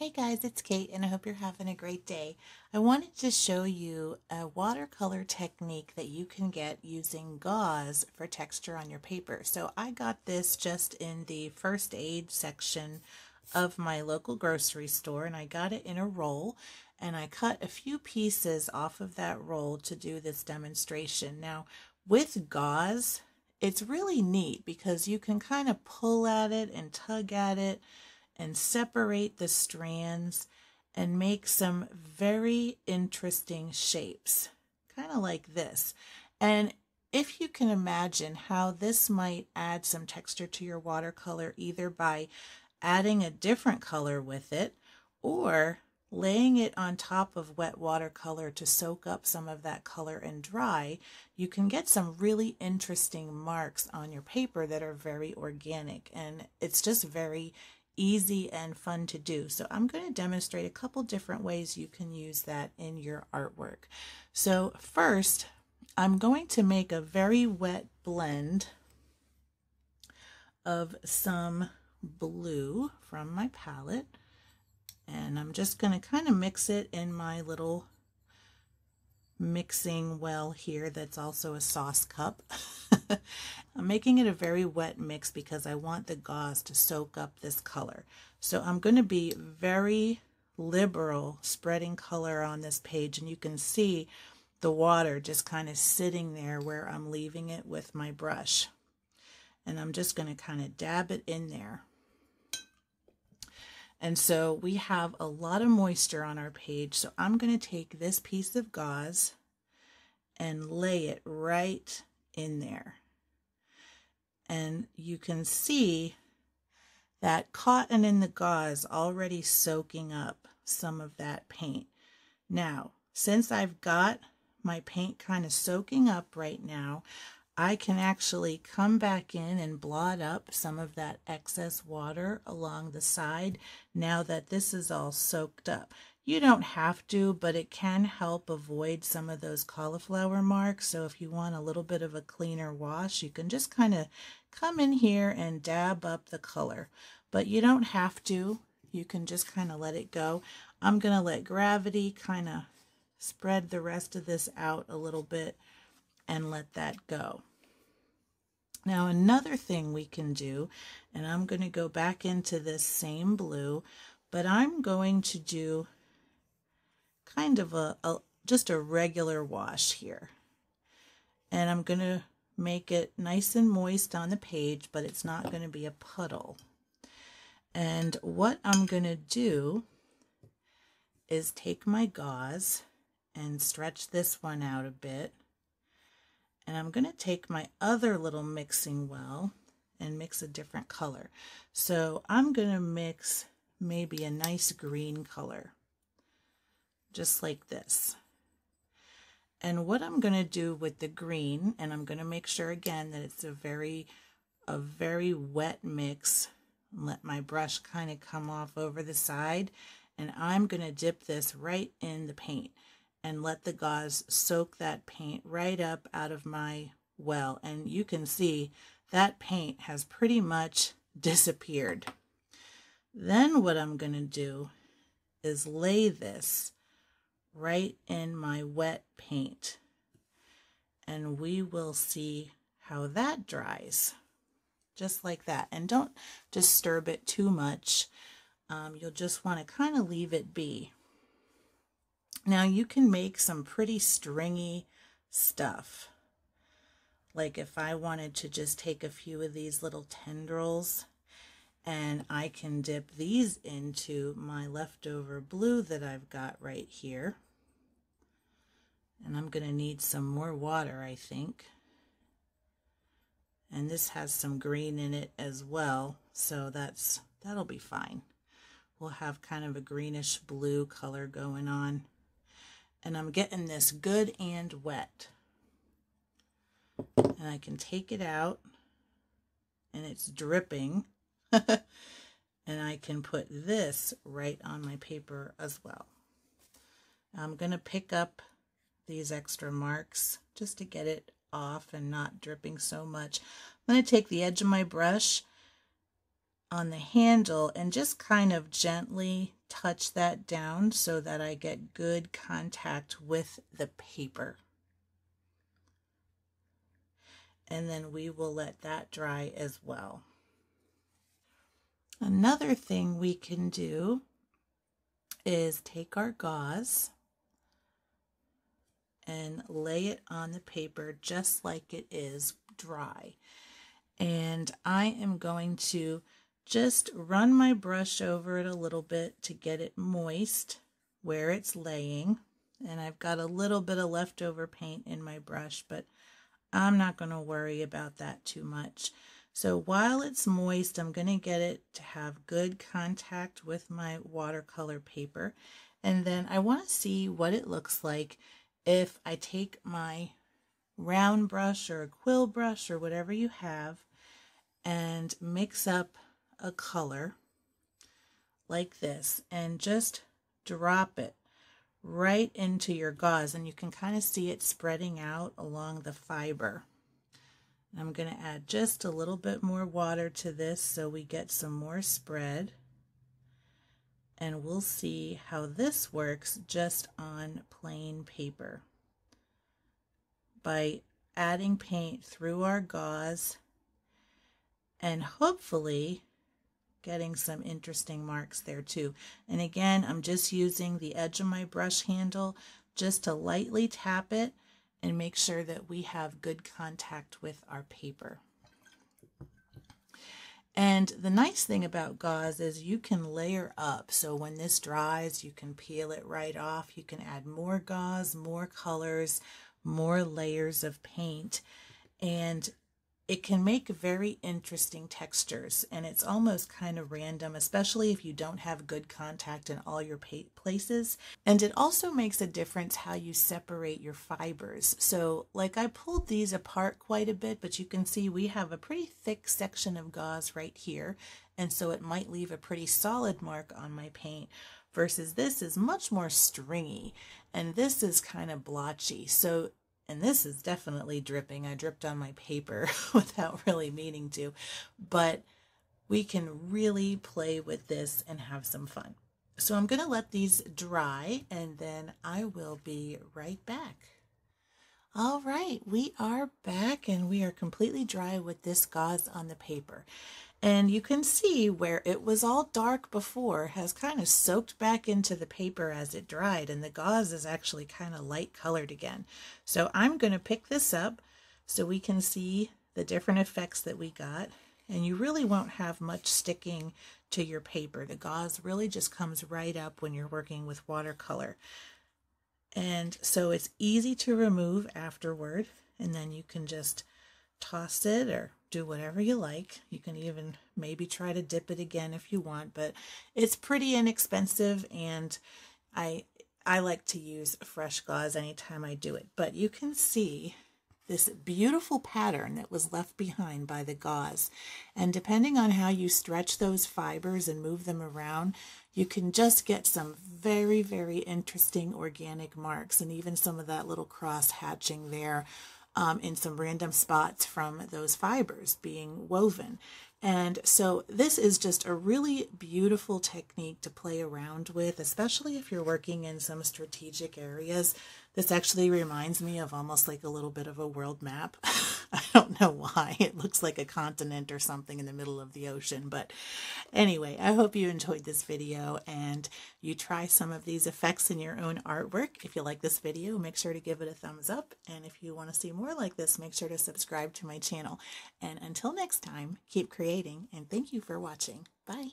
Hey guys, it's Kate and I hope you're having a great day. I wanted to show you a watercolor technique that you can get using gauze for texture on your paper. So I got this just in the first aid section of my local grocery store, and I got it in a roll, and I cut a few pieces off of that roll to do this demonstration. Now with gauze, it's really neat because you can kind of pull at it and tug at it and separate the strands and make some very interesting shapes, kind of like this. And if you can imagine how this might add some texture to your watercolor, either by adding a different color with it or laying it on top of wet watercolor to soak up some of that color and dry, you can get some really interesting marks on your paper that are very organic, and it's just very easy and fun to do. So I'm going to demonstrate a couple different ways you can use that in your artwork. So first, I'm going to make a very wet blend of some blue from my palette, and I'm just going to kind of mix it in my little mixing well here that's also a sauce cup. I'm making it a very wet mix because I want the gauze to soak up this color. So I'm going to be very liberal spreading color on this page, and you can see the water just kind of sitting there where I'm leaving it with my brush. And I'm just going to kind of dab it in there. And so we have a lot of moisture on our page, so I'm going to take this piece of gauze and lay it right in there. And you can see that cotton in the gauze already soaking up some of that paint. Now, since I've got my paint kind of soaking up right now, I can actually come back in and blot up some of that excess water along the side now that this is all soaked up. You don't have to, but it can help avoid some of those cauliflower marks. So if you want a little bit of a cleaner wash, you can just kind of come in here and dab up the color. But you don't have to. You can just kind of let it go. I'm going to let gravity kind of spread the rest of this out a little bit and let that go. Now another thing we can do, and I'm going to go back into this same blue, but I'm going to do kind of just a regular wash here. And I'm going to make it nice and moist on the page, but it's not going to be a puddle. And what I'm going to do is take my gauze and stretch this one out a bit. And I'm going to take my other little mixing well and mix a different color. So I'm going to mix maybe a nice green color, just like this. And what I'm going to do with the green, and I'm going to make sure again that it's a very wet mix, and let my brush kind of come off over the side, and I'm going to dip this right in the paint and let the gauze soak that paint right up out of my well. And you can see that paint has pretty much disappeared. Then what I'm going to do is lay this right in my wet paint, and we will see how that dries, just like that. And don't disturb it too much. You'll just want to kind of leave it be. Now you can make some pretty stringy stuff. Like if I wanted to just take a few of these little tendrils, and I can dip these into my leftover blue that I've got right here. And I'm going to need some more water, I think. And this has some green in it as well, so that'll be fine. We'll have kind of a greenish blue color going on. And I'm getting this good and wet. And I can take it out, and it's dripping. And I can put this right on my paper as well. I'm going to pick up these extra marks just to get it off and not dripping so much. I'm going to take the edge of my brush on the handle and just kind of gently touch that down so that I get good contact with the paper. And then we will let that dry as well. Another thing we can do is take our gauze and lay it on the paper just like it is dry. And I am going to just run my brush over it a little bit to get it moist where it's laying. And I've got a little bit of leftover paint in my brush, but I'm not going to worry about that too much. So while it's moist, I'm going to get it to have good contact with my watercolor paper. And then I want to see what it looks like if I take my round brush or a quill brush or whatever you have and mix up a color like this and just drop it right into your gauze, and you can kind of see it spreading out along the fiber. I'm going to add just a little bit more water to this so we get some more spread, and we'll see how this works just on plain paper by adding paint through our gauze and hopefully getting some interesting marks there too. And again, I'm just using the edge of my brush handle just to lightly tap it and make sure that we have good contact with our paper. And the nice thing about gauze is you can layer up. So when this dries, you can peel it right off. You can add more gauze, more colors, more layers of paint, and it can make very interesting textures, and it's almost kind of random, especially if you don't have good contact in all your places. And it also makes a difference how you separate your fibers. So like I pulled these apart quite a bit, but you can see we have a pretty thick section of gauze right here, and so it might leave a pretty solid mark on my paint, versus this is much more stringy, and this is kind of blotchy. So and this is definitely dripping. I dripped on my paper without really meaning to, but we can really play with this and have some fun. So I'm going to let these dry and then I will be right back. All right, we are back and we are completely dry with this gauze on the paper. And you can see where it was all dark before has kind of soaked back into the paper as it dried, and the gauze is actually kind of light colored again. So I'm going to pick this up so we can see the different effects that we got, and you really won't have much sticking to your paper. The gauze really just comes right up when you're working with watercolor. And so it's easy to remove afterward, and then you can just toss it or do whatever you like. You can even maybe try to dip it again if you want, but it's pretty inexpensive, and I like to use fresh gauze anytime I do it. But you can see this beautiful pattern that was left behind by the gauze, and depending on how you stretch those fibers and move them around, you can just get some very, very interesting organic marks, and even some of that little cross hatching there in some random spots from those fibers being woven. And so this is just a really beautiful technique to play around with, especially if you're working in some strategic areas. This actually reminds me of almost like a little bit of a world map. I don't know why. It looks like a continent or something in the middle of the ocean. But anyway, I hope you enjoyed this video and you try some of these effects in your own artwork. If you like this video, make sure to give it a thumbs up. And if you want to see more like this, make sure to subscribe to my channel. And until next time, keep creating, and thank you for watching. Bye.